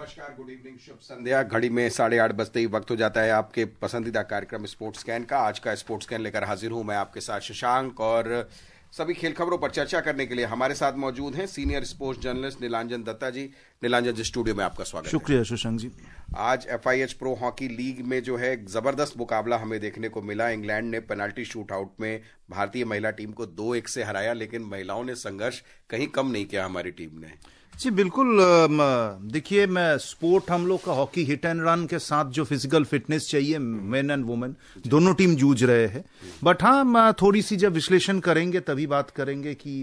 नमस्कार, good evening, शुभ संध्या। घड़ी में 8:30 बजते ही वक्त हो जाता है आपके पसंदीदा कार्यक्रम स्पोर्ट्स स्कैन का। आज का स्पोर्ट्स स्कैन लेकर हाजिर हूं मैं आपके साथ शशांक, और सभी खेल खबरों पर चर्चा करने के लिए हमारे साथ मौजूद हैं senior sports journalist Nilanjan Dutta जी। नीलांजन जी, स्टूडियो में आपका स्वागत है। शुक्रिया शशांक जी। आज FIH प्रो हॉकी लीग में जो है जबरदस्त मुकाबला हमें देखने को मिला। इंग्लैंड ने पेनल्टी शूट आउट में भारतीय महिला टीम को 2-1 से हराया, लेकिन महिलाओं ने संघर्ष कहीं कम नहीं किया हमारी टीम ने। जी बिल्कुल। देखिए, मैं स्पोर्ट हम लोग का हॉकी हिट एंड रन के साथ जो फिजिकल फिटनेस चाहिए मेन एंड वुमेन दोनों टीम जूझ रहे हैं। बट हाँ, थोड़ी सी जब विश्लेषण करेंगे तभी बात करेंगे कि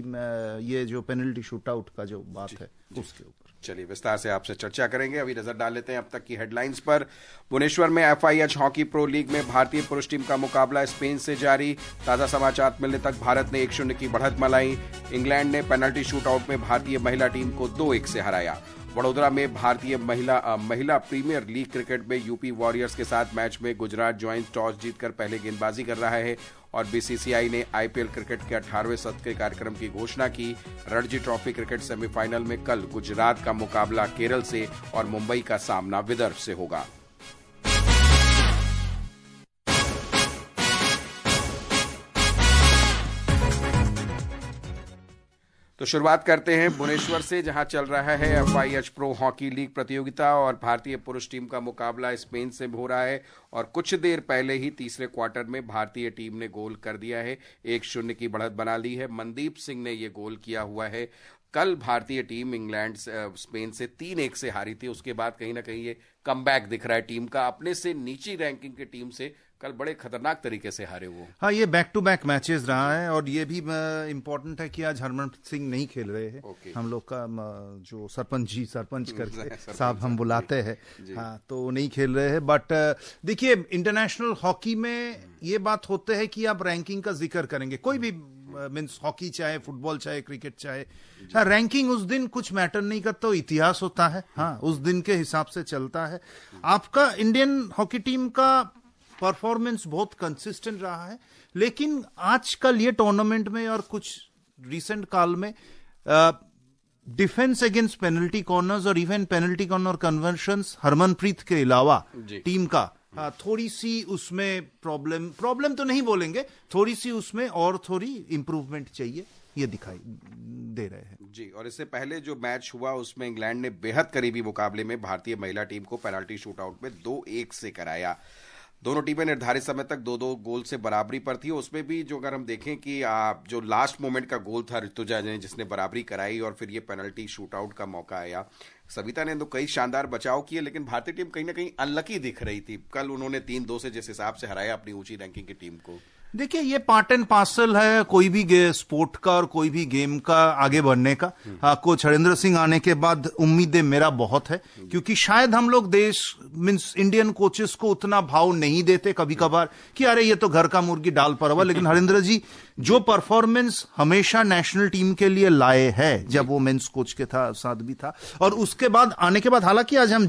ये जो पेनल्टी शूट आउट का जो बात है उसके ऊपर चलिए विस्तार से आपसे चर्चा करेंगे। अभी नजर डाल लेते हैं अब तक की हेडलाइंस पर। भुवनेश्वर में FIH हॉकी प्रो लीग में भारतीय पुरुष टीम का मुकाबला स्पेन से जारी। ताजा समाचार मिलने तक भारत ने 1-0 की बढ़त मलाई। इंग्लैंड ने पेनल्टी शूटआउट में भारतीय महिला टीम को 2-1 से हराया। वडोदरा में भारतीय महिला प्रीमियर लीग क्रिकेट में यूपी वॉरियर्स के साथ मैच में गुजरात जॉइंट्स टॉस जीतकर पहले गेंदबाजी कर रहा है। और BCCI ने IPL क्रिकेट के 18वें सत्र के कार्यक्रम की घोषणा की। रणजी ट्रॉफी क्रिकेट सेमीफाइनल में कल गुजरात का मुकाबला केरल से और मुंबई का सामना विदर्भ से होगा। तो शुरुआत करते हैं भुवनेश्वर से, जहां चल रहा है FIH प्रो हॉकी लीग प्रतियोगिता और भारतीय पुरुष टीम का मुकाबला स्पेन से हो रहा है। और कुछ देर पहले ही तीसरे क्वार्टर में भारतीय टीम ने गोल कर दिया है, 1-0 की बढ़त बना ली है। मनदीप सिंह ने ये गोल किया हुआ है। कल भारतीय टीम इंग्लैंड स्पेन से 3-1 से हारी थी। उसके बाद कहीं ना कहीं ये कमबैक दिख रहा है टीम का। अपने से नीची रैंकिंग की टीम से कल बड़े खतरनाक तरीके से हारे वो। हाँ, ये बैक टू बैक मैचेस रहा है। और ये भी इम्पोर्टेंट है कि आज हरमनप्रीत सिंह नहीं खेल रहे हैं। हम लोग का जो सरपंच करके साहब हम बुलाते हैं, हाँ, तो नहीं खेल रहे हैं। बट देखिए, इंटरनेशनल हॉकी में ये बात होते है कि आप रैंकिंग का जिक्र करेंगे, कोई भी मीन्स हॉकी चाहे फुटबॉल चाहे क्रिकेट चाहे, हाँ, रैंकिंग उस दिन कुछ मैटर नहीं करता, इतिहास होता है। हाँ, उस दिन के हिसाब से चलता है। आपका इंडियन हॉकी टीम का परफॉर्मेंस बहुत कंसिस्टेंट रहा है, लेकिन आजकल ये टूर्नामेंट में और कुछ रिसेंट काल में डिफेंस अगेंस्ट पेनल्टी कॉर्नर्स और even penalty corner conversions Harmanpreet के अलावा टीम का थोड़ी सी उसमें प्रॉब्लम तो नहीं बोलेंगे, थोड़ी सी उसमें और थोड़ी इंप्रूवमेंट चाहिए, ये दिखाई दे रहे हैं जी। और इससे पहले जो मैच हुआ उसमें इंग्लैंड ने बेहद करीबी मुकाबले में भारतीय महिला टीम को पेनल्टी शूटआउट में 2-1 से कराया। दोनों टीमें निर्धारित समय तक 2-2 गोल से बराबरी पर थी। उसमें भी जो अगर हम देखें कि जो लास्ट मोमेंट का गोल था ऋतुजा ने जिसने बराबरी कराई, और फिर ये पेनल्टी शूटआउट का मौका आया। सविता ने तो कई शानदार बचाव किए, लेकिन भारतीय टीम कहीं ना कहीं अनलकी दिख रही थी। कल उन्होंने 3-2 से जिस हिसाब से हराया अपनी ऊंची रैंकिंग की टीम को। देखिए, ये पार्ट एंड पार्सल है कोई भी स्पोर्ट का और कोई भी गेम का आगे बढ़ने का। कोच हरेंद्र सिंह आने के बाद उम्मीदें मेरा बहुत है, क्योंकि शायद हम लोग देश मींस इंडियन कोचेस को उतना भाव नहीं देते कभी कभार कि अरे ये तो घर का मुर्गी डाल परवा। लेकिन हरेंद्र जी जो परफॉर्मेंस हमेशा नेशनल टीम के लिए लाए है, जब वो मेंस कोच के साथ भी था, और उसके बाद आने के बाद, हालांकि आज हम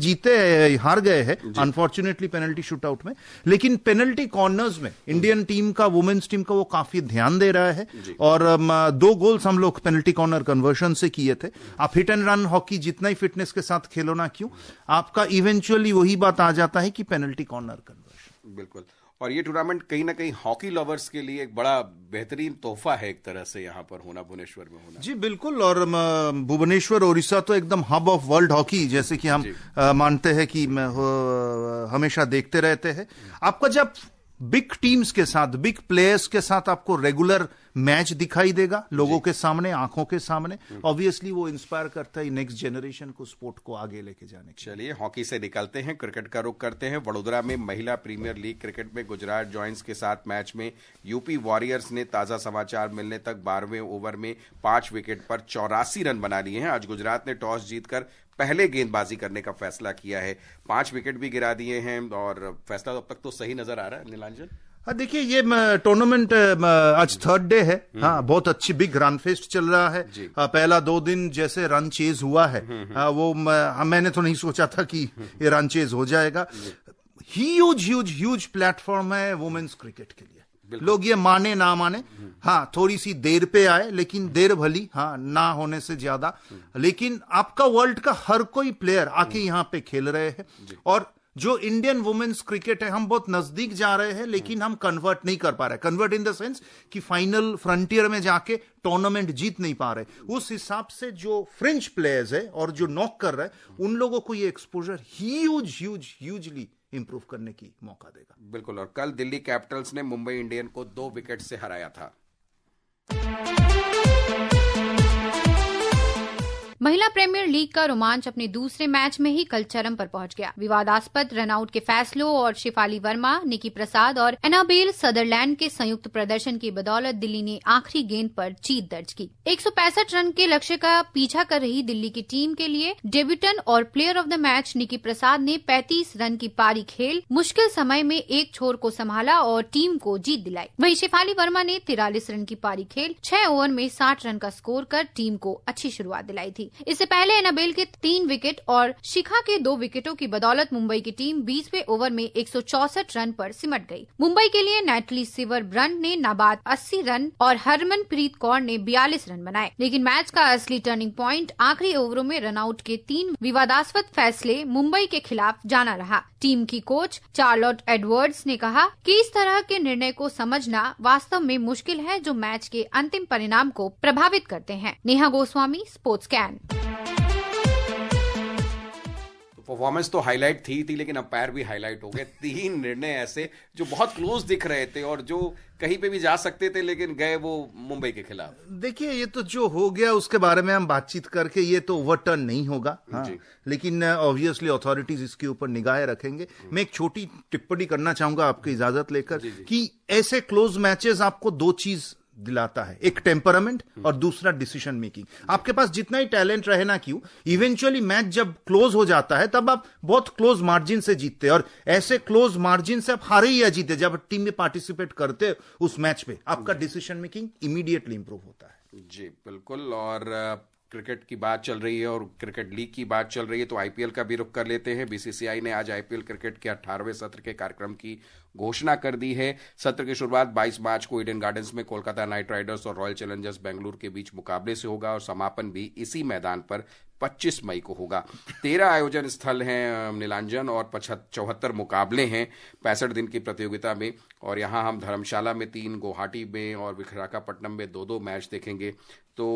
हार गए हैं अनफॉर्चुनेटली पेनल्टी शूटआउट में, लेकिन पेनल्टी कॉर्नर्स में इंडियन टीम का, वुमेन्स टीम का वो काफी ध्यान दे रहा है। और 2 गोल्स हम लोग पेनल्टी कॉर्नर कन्वर्शन से किए थे। आप हिट एंड रन हॉकी जितना ही फिटनेस के साथ खेलो ना क्यों, आपका इवेंचुअली वही बात आ जाता है कि पेनल्टी कॉर्नर कन्वर्शन। बिल्कुल। और ये टूर्नामेंट कहीं ना कहीं हॉकी लवर्स के लिए एक बड़ा बेहतरीन तोहफा है एक तरह से, यहाँ पर होना, भुवनेश्वर में होना। जी बिल्कुल। और भुवनेश्वर ओडिशा तो एकदम हब ऑफ वर्ल्ड हॉकी, जैसे कि हम मानते हैं कि हमेशा देखते रहते हैं। आपका जब बिग टीम्स के साथ, बिग प्लेयर्स के साथ आपको रेगुलर मैच दिखाई देगा लोगों के सामने, आंखों के सामने, ऑब्वियसली वो इंस्पायर करता है नेक्स्ट जनरेशन को, स्पोर्ट को आगे लेके जाने के। चलिए हॉकी से निकलते हैं, क्रिकेट का रुख करते हैं। वडोदरा में महिला प्रीमियर लीग क्रिकेट में गुजरात जॉइंट्स के साथ मैच में यूपी वॉरियर्स ने ताजा समाचार मिलने तक 12वें ओवर में 5 विकेट पर 84 रन बना लिए हैं। आज गुजरात ने टॉस जीतकर पहले गेंदबाजी करने का फैसला किया है, 5 विकेट भी गिरा दिए हैं, और फैसला अब तक तो सही नजर आ रहा है। नीलांजन, हाँ, देखिए, ये टूर्नामेंट आज 3rd डे है। हाँ, बहुत अच्छी बिग रन फेस्ट चल रहा है। पहला 2 दिन जैसे रन चेज हुआ है, वो मैंने तो नहीं सोचा था कि ये रन चेज हो जाएगा। ह्यूज प्लेटफॉर्म है वुमेन्स क्रिकेट के लिए। लोग ये माने ना माने, हाँ थोड़ी सी देर पे आए, लेकिन देर भली, हाँ ना होने से ज्यादा। लेकिन आपका वर्ल्ड का हर कोई प्लेयर आके यहाँ पे खेल रहे हैं। और जो इंडियन वुमेन्स क्रिकेट है, हम बहुत नजदीक जा रहे हैं, लेकिन हम कन्वर्ट नहीं कर पा रहे। कन्वर्ट इन द सेंस कि फाइनल फ्रंटियर में जाके टूर्नामेंट जीत नहीं पा रहे। उस हिसाब से जो फ्रेंच प्लेयर्स है और जो नॉक कर रहे हैं, उन लोगों को ये एक्सपोजर ह्यूजली इंप्रूव करने की मौका देगा। बिल्कुल। और कल दिल्ली कैपिटल्स ने मुंबई इंडियन को 2 विकेट से हराया था। महिला प्रीमियर लीग का रोमांच अपने दूसरे मैच में ही कल चरम पर पहुंच गया। विवादास्पद रनआउट के फैसलों और शिफाली वर्मा, निकी प्रसाद और एनाबेल सदरलैंड के संयुक्त प्रदर्शन की बदौलत दिल्ली ने आखिरी गेंद पर जीत दर्ज की। 165 रन के लक्ष्य का पीछा कर रही दिल्ली की टीम के लिए डेब्यूटेंट और प्लेयर ऑफ द मैच निकी प्रसाद ने 35 रन की पारी खेल मुश्किल समय में एक छोर को संभाला और टीम को जीत दिलाई। वहीं शिफाली वर्मा ने 43 रन की पारी खेल 6 ओवर में 60 रन का स्कोर कर टीम को अच्छी शुरुआत दिलाई थी। इससे पहले एनाबेल के 3 विकेट और शिखा के 2 विकेटों की बदौलत मुंबई की टीम 20वें ओवर में 164 रन पर सिमट गई। मुंबई के लिए नैटली सिवर ब्रंट ने नाबाद 80 रन और हरमनप्रीत कौर ने 42 रन बनाए। लेकिन मैच का असली टर्निंग पॉइंट आखिरी ओवरों में रनआउट के 3 विवादास्पद फैसले मुंबई के खिलाफ जाना रहा। टीम की कोच चार्लोट एडवर्ड्स ने कहा कि इस तरह के निर्णय को समझना वास्तव में मुश्किल है, जो मैच के अंतिम परिणाम को प्रभावित करते हैं। Neha Goswami, sports can. Performance तो हाईलाइट थी, लेकिन अंपायर भी हाईलाइट हो गए। 3 निर्णय ऐसे जो बहुत क्लोज दिख रहे थे और जो कहीं पे भी जा सकते थे, लेकिन गए वो मुंबई के खिलाफ। देखिए, ये तो जो हो गया उसके बारे में हम बातचीत करके, ये तो ओवरटर्न नहीं होगा। हाँ, लेकिन ऑब्वियसली अथॉरिटीज इसके ऊपर निगाहें रखेंगे। मैं एक छोटी टिप्पणी करना चाहूंगा आपकी इजाजत लेकर कि ऐसे क्लोज मैचेस आपको 2 चीज दिलाता है, एक टेम्परामेंट और दूसरा डिसीजन मेकिंग। आपके पास जितना ही टैलेंट रहे ना क्यों, इवेंचुअली मैच जब क्लोज हो जाता है तब आप बहुत क्लोज मार्जिन से जीतते हैं। और ऐसे क्लोज मार्जिन से आप हारे या जीते, जब टीम में पार्टिसिपेट करते उस मैच पे, आपका डिसीजन मेकिंग इमीडिएटली इंप्रूव होता है। जी बिल्कुल। और क्रिकेट की बात चल रही है और क्रिकेट लीग की बात चल रही है, तो आईपीएल का भी रुख कर लेते हैं। बीसीसीआई ने आज आईपीएल क्रिकेट के 18वें सत्र के कार्यक्रम की घोषणा कर दी है। सत्र की शुरुआत 22 मार्च को ईडन गार्डन्स में कोलकाता नाइट राइडर्स और रॉयल चैलेंजर्स बेंगलुरु के बीच मुकाबले से होगा और समापन भी इसी मैदान पर 25 मई को होगा। 13 आयोजन स्थल हैं नीलांजन और 74 मुकाबले हैं 65 दिन की प्रतियोगिता में। और यहाँ हम धर्मशाला में 3, गुवाहाटी में और विशाखापट्टनम में 2-2 मैच देखेंगे। तो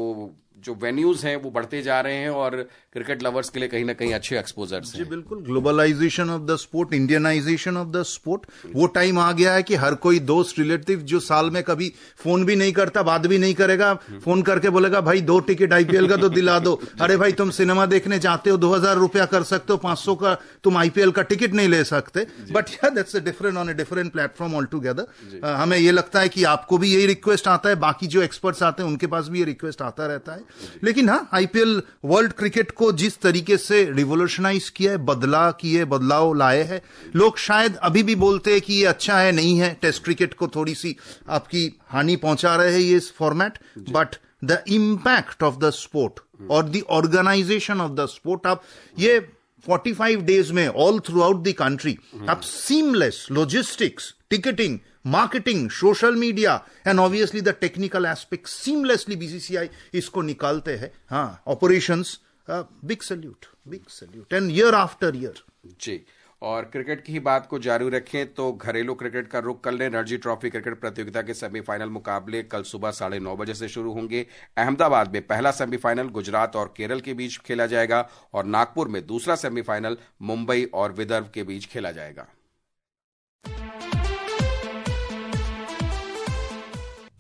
जो वेन्यूज हैं वो बढ़ते जा रहे हैं और क्रिकेट लवर्स के लिए कहीं ना कहीं अच्छे एक्सपोजर्स हैं। जी बिल्कुल। Globalisation of the sport, Indianisation of the sport, वो टाइम आ गया है कि हर कोई दोस्त रिलेटिव जो साल में कभी फोन भी नहीं करता, बात भी नहीं करेगा, फोन करके बोलेगा भाई 2 टिकट आईपीएल का तो दिला दो। अरे भाई तुम सिनेमा देखने जाते हो, 2000 रुपया कर सकते हो, 500 का तुम आईपीएल का टिकट नहीं ले सकते। बट या that's a different on a different platform all together. हमें ये लगता है कि आपको भी यही रिक्वेस्ट आता है, बाकी जो एक्सपर्ट्स आते हैं उनके पास भी ये रिक्वेस्ट आता रहता है। लेकिन हाँ, आईपीएल वर्ल्ड क्रिकेट को जिस तरीके से रिवोल्यूशनाइज किया है, बदलाव लाए हैं, लोग शायद अभी भी बोलते हैं कि ये अच्छा है, नहीं है। टेस्ट क्रिकेट को थोड़ी सी आपकी हानि पहुंचा रहे हैं ये इस format, but the impact of the sport और the organisation of the sport, आप ये 45 डेज में all throughout the country आप seamless logistics, ticketing, marketing, social media and obviously the technical aspect seamlessly BCCI इसको निकालते हैं। हाँ, operations, big salute and year after year. जी। और क्रिकेट की ही बात को जारी रखें तो घरेलू क्रिकेट का रुख कर लें। रणजी ट्रॉफी क्रिकेट प्रतियोगिता के सेमीफाइनल मुकाबले कल सुबह 9:30 बजे से शुरू होंगे। अहमदाबाद में पहला सेमीफाइनल गुजरात और केरल के बीच खेला जाएगा और नागपुर में दूसरा सेमीफाइनल मुंबई और विदर्भ के बीच खेला जाएगा।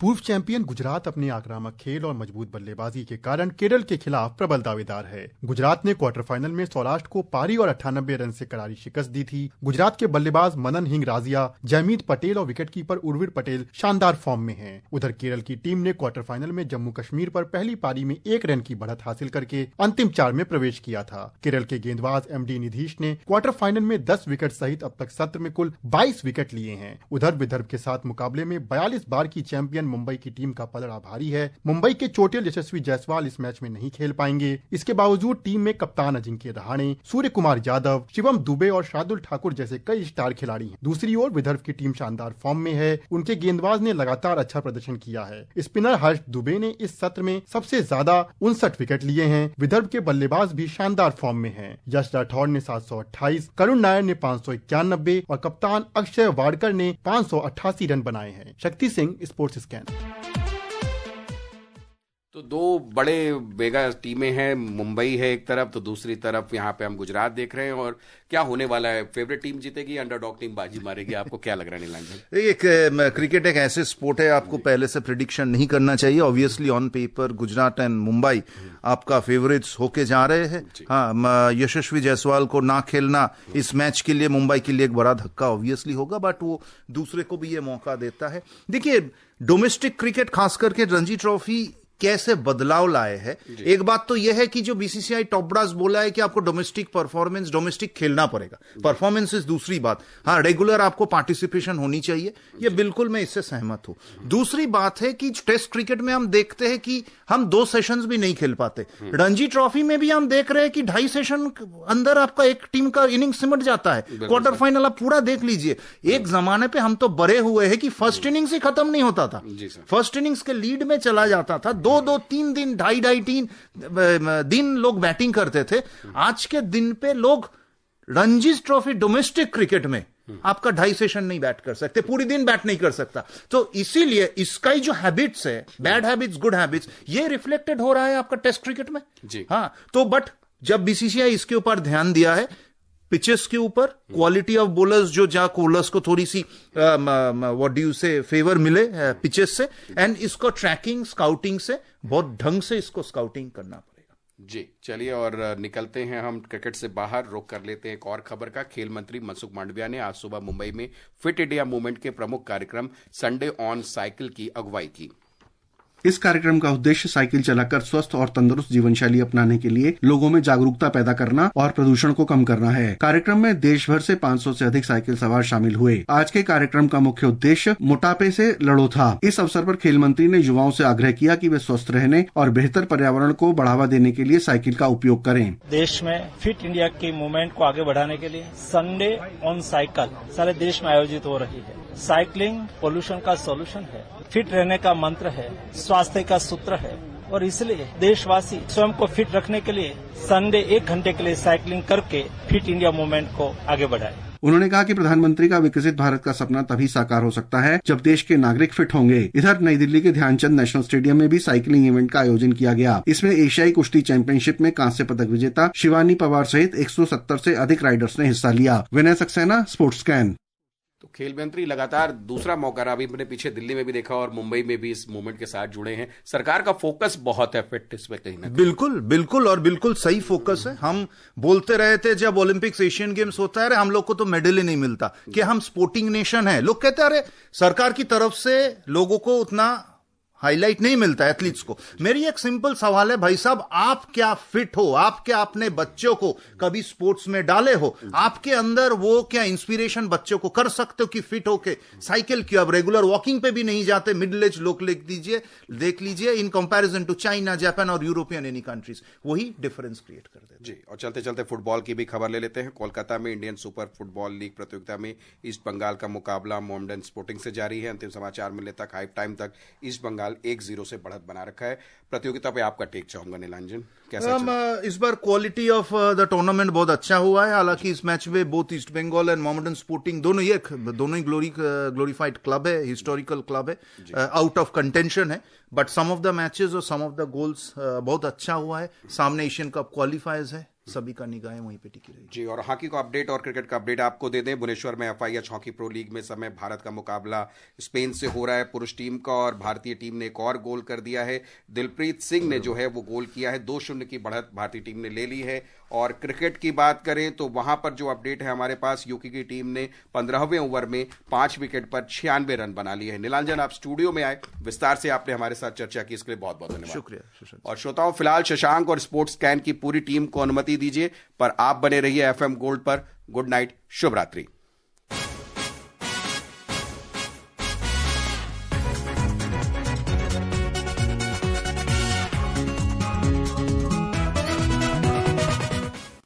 पूर्व चैंपियन गुजरात अपने आक्रामक खेल और मजबूत बल्लेबाजी के कारण केरल के खिलाफ प्रबल दावेदार है। गुजरात ने क्वार्टर फाइनल में सौराष्ट्र को पारी और 98 रन से करारी शिकस्त दी थी। गुजरात के बल्लेबाज मनन हिंगराजिया, जयमीत पटेल और विकेटकीपर उर्विल पटेल शानदार फॉर्म में हैं। उधर केरल की टीम ने क्वार्टर फाइनल में जम्मू कश्मीर पर पहली पारी में 1 रन की बढ़त हासिल करके अंतिम 4 में प्रवेश किया था। केरल के गेंदबाज एमडी निधीश ने क्वार्टर फाइनल में 10 विकेट सहित अब तक सत्र में कुल 22 विकेट लिए हैं। उधर विदर्भ के साथ मुकाबले में 42 बार की चैंपियन मुंबई की टीम का पलड़ा भारी है। मुंबई के चोटिल यशस्वी जायसवाल इस मैच में नहीं खेल पाएंगे। इसके बावजूद टीम में कप्तान अजिंक्य रहाणे, सूर्य कुमार यादव, शिवम दुबे और शार्दुल ठाकुर जैसे कई स्टार खिलाड़ी हैं। दूसरी ओर विदर्भ की टीम शानदार फॉर्म में है। उनके गेंदबाज ने लगातार अच्छा प्रदर्शन किया है। स्पिनर हर्ष दुबे ने इस सत्र में सबसे ज्यादा 59 विकेट लिए हैं। विदर्भ के बल्लेबाज भी शानदार फॉर्म में हैं। यश राठौर ने 728, करुण नायर ने 591 और कप्तान अक्षय वाडकर ने 588 रन बनाए हैं। Shakti Singh, sports scan. तो दो बड़े मेगा टीमें हैं, मुंबई है एक तरफ तो दूसरी तरफ यहाँ पे हम गुजरात देख रहे हैं। और क्या होने वाला है? फेवरेट टीम जीतेगी, अंडरडॉग टीम बाजी मारेगी? आपको क्या लग रहा है नीलांजन? एक क्रिकेट एक ऐसे स्पोर्ट है, आपको पहले से प्रिडिक्शन नहीं करना चाहिए। Obviously on paper Gujarat and Mumbai आपका फेवरेट्स होके जा रहे हैं। हाँ, यशस्वी जायसवाल को ना खेलना इस मैच के लिए मुंबई के लिए एक बड़ा धक्का ऑब्वियसली होगा, बट वो दूसरे को भी ये मौका देता है। देखिए, डोमेस्टिक क्रिकेट खास करके रणजी ट्रॉफी कैसे बदलाव लाए हैं। एक बात तो यह है कि जो बीसीसीआई टॉप ब्रास बोला है कि आपको डोमेस्टिक परफॉर्मेंस, डोमेस्टिक खेलना पड़ेगा। परफॉर्मेंस इज दूसरी बात। हाँ, रेगुलर आपको पार्टिसिपेशन होनी चाहिए, ये बिल्कुल मैं इससे सहमत हूं। दूसरी बात है कि टेस्ट क्रिकेट में हम देखते हैं कि हम 2 सेशंस भी नहीं खेल पाते। रणजी ट्रॉफी में भी हम देख रहे हैं कि 2.5 सेशन अंदर आपका एक टीम का इनिंग सिमट जाता है। क्वार्टर फाइनल आप पूरा देख लीजिए। एक जमाने पे हम तो बड़े हुए हैं कि फर्स्ट इनिंग्स ही खत्म नहीं होता था। फर्स्ट इनिंग्स के लीड में चला जाता था, 2-3 दिन, 2.5-3 दिन लोग बैटिंग करते थे। आज के दिन पे लोग रणजी ट्रॉफी डोमेस्टिक क्रिकेट में आपका 2.5 सेशन नहीं बैट कर सकते, पूरी दिन बैट नहीं कर सकता। तो इसीलिए इसका ही जो हैबिट्स है, बैड हैबिट्स, गुड हैबिट्स, ये रिफ्लेक्टेड हो रहा है आपका टेस्ट क्रिकेट में जी। हाँ, तो बट जब बीसीसीआई इसके ऊपर ध्यान दिया है, पिचेस के ऊपर क्वालिटी ऑफ बॉलर्स, जो जा बॉलर्स को थोड़ी सी व्हाट डू यू से फेवर मिले पिचेस से, एंड इसको ट्रैकिंग, स्काउटिंग से बहुत ढंग से इसको स्काउटिंग करना पड़ेगा जी। चलिए और निकलते हैं हम क्रिकेट से बाहर, रुक कर लेते हैं एक और खबर का। खेल मंत्री मनसुख मांडविया ने आज सुबह मुंबई में फिट इंडिया मूवमेंट के प्रमुख कार्यक्रम संडे ऑन साइकिल की अगुवाई की। इस कार्यक्रम का उद्देश्य साइकिल चलाकर स्वस्थ और तंदुरुस्त जीवन शैली अपनाने के लिए लोगों में जागरूकता पैदा करना और प्रदूषण को कम करना है। कार्यक्रम में देश भर से 500 से अधिक साइकिल सवार शामिल हुए। आज के कार्यक्रम का मुख्य उद्देश्य मोटापे से लड़ो था। इस अवसर पर खेल मंत्री ने युवाओं से आग्रह किया कि वे स्वस्थ रहने और बेहतर पर्यावरण को बढ़ावा देने के लिए साइकिल का उपयोग करें। देश में फिट इंडिया की मूवमेंट को आगे बढ़ाने के लिए संडे ऑन साइकिल सारे देश में आयोजित हो रही है। साइकिलिंग पोल्यूशन का सॉल्यूशन है, फिट रहने का मंत्र है, स्वास्थ्य का सूत्र है, और इसलिए देशवासी स्वयं को फिट रखने के लिए संडे 1 घंटे के लिए साइकिलिंग करके फिट इंडिया मूवमेंट को आगे बढ़ाएं। उन्होंने कहा कि प्रधानमंत्री का विकसित भारत का सपना तभी साकार हो सकता है जब देश के नागरिक फिट होंगे। इधर नई दिल्ली के ध्यानचंद नेशनल स्टेडियम में भी साइकिलिंग इवेंट का आयोजन किया गया। इसमें एशियाई कुश्ती चैंपियनशिप में कांस्य पदक विजेता शिवानी पवार सहित 170 से अधिक राइडर्स ने हिस्सा लिया। Vinay Saxena, sports scan. तो खेल मंत्री लगातार दूसरा मौका रहा, अभी मैंने पीछे दिल्ली में भी देखा और मुंबई में भी इस मूवमेंट के साथ जुड़े हैं। सरकार का फोकस बहुत है फिटनेस पे कहीं ना कहीं। बिल्कुल बिल्कुल, और बिल्कुल सही फोकस है। हम बोलते रहे थे जब ओलंपिक्स, एशियन गेम्स होता है, अरे हम लोग को तो मेडल ही नहीं मिलता, कि हम स्पोर्टिंग नेशन है। लोग कहते हैं अरे सरकार की तरफ से लोगों को उतना हाईलाइट नहीं मिलता एथलीट्स को। मेरी एक सिंपल सवाल है, भाई साहब, आप क्या फिट हो? आप क्या अपने बच्चों को कभी स्पोर्ट्स में डाले हो? आपके अंदर वो क्या इंस्पिरेशन बच्चों को कर सकते हो कि फिट होके साइकिल की? अब रेगुलर वॉकिंग पे भी नहीं जाते मिडिल एज लोग, देख लीजिए इन कंपैरिजन टू चाइना, जापान और यूरोपियन एनी कंट्रीज, वही डिफरेंस क्रिएट कर देते जी। और चलते चलते फुटबॉल की भी खबर ले लेते हैं। कोलकाता में इंडियन सुपर फुटबॉल लीग प्रतियोगिता में ईस्ट बंगाल का मुकाबला मोहम्मडन स्पोर्टिंग से जारी है। अंतिम समाचार मिलने तक, हाफ टाइम तक ईस्ट बंगाल 1-0 से बढ़त बना रखा है। प्रतियोगिता पे आपका टेक चाहूंगा नीलांजन, कैसा इस बार क्वालिटी ऑफ द टूर्नामेंट बहुत अच्छा हुआ है। हालांकि इस मैच में बोथ ईस्ट बंगाल एंड मोहम्मडन स्पोर्टिंग दोनों ही ग्लोरीफाइड क्लब है, हिस्टोरिकल क्लब है, आउट ऑफ कंटेंशन है, but some of the matches और सम ऑफ द गोल्स बहुत अच्छा हुआ है। सामने एशियन कप क्वालिफायर्स है, सभी का निगाहें वहीं पे टिकी रही जी। और हॉकी का अपडेट और क्रिकेट का अपडेट आपको दे दें। भुवनेश्वर में FIH हॉकी प्रो लीग में समय भारत का मुकाबला स्पेन से हो रहा है पुरुष टीम का, और भारतीय टीम ने एक और गोल कर दिया है। दिलप्रीत सिंह ने जो है वो गोल किया है। 2-0 की बढ़त भारतीय टीम ने ले ली है। और क्रिकेट की बात करें तो वहां पर जो अपडेट है हमारे पास, यूके की टीम ने 15वें ओवर में 5 विकेट पर 96 रन बना लिए हैं। नीलांजन, आप स्टूडियो में आए, विस्तार से आपने हमारे साथ चर्चा की, इसके लिए बहुत बहुत धन्यवाद। शुक्रिया। और श्रोताओं, फिलहाल शशांक और स्पोर्ट्स स्कैन की पूरी टीम को अनुमति दीजिए, पर आप बने रहिए FM गोल्ड पर। गुड नाइट, शुभ रात्रि।